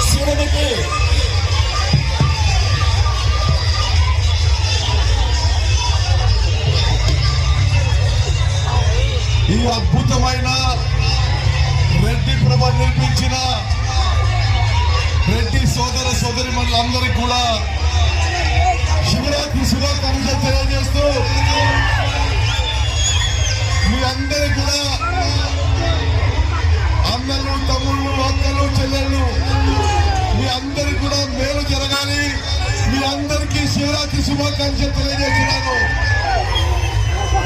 శివునికి ఈ అద్భుతమైన రెడ్డి ప్రభ నిర్మించిన రెడ్డి సోదర సోదరిమణులందరికీ కూడా శివరాత్రి శుభాకాంక్షలు తెలియజేస్తూ మీ అందరికీ కూడా అన్నలు తమ్ముళ్ళు అక్కలు చెల్లెళ్ళు మీ అందరికీ కూడా మేలు జరగాలి. మీ అందరికీ శివరాత్రి శుభాకాంక్షలు తెలియజేస్తున్నారు.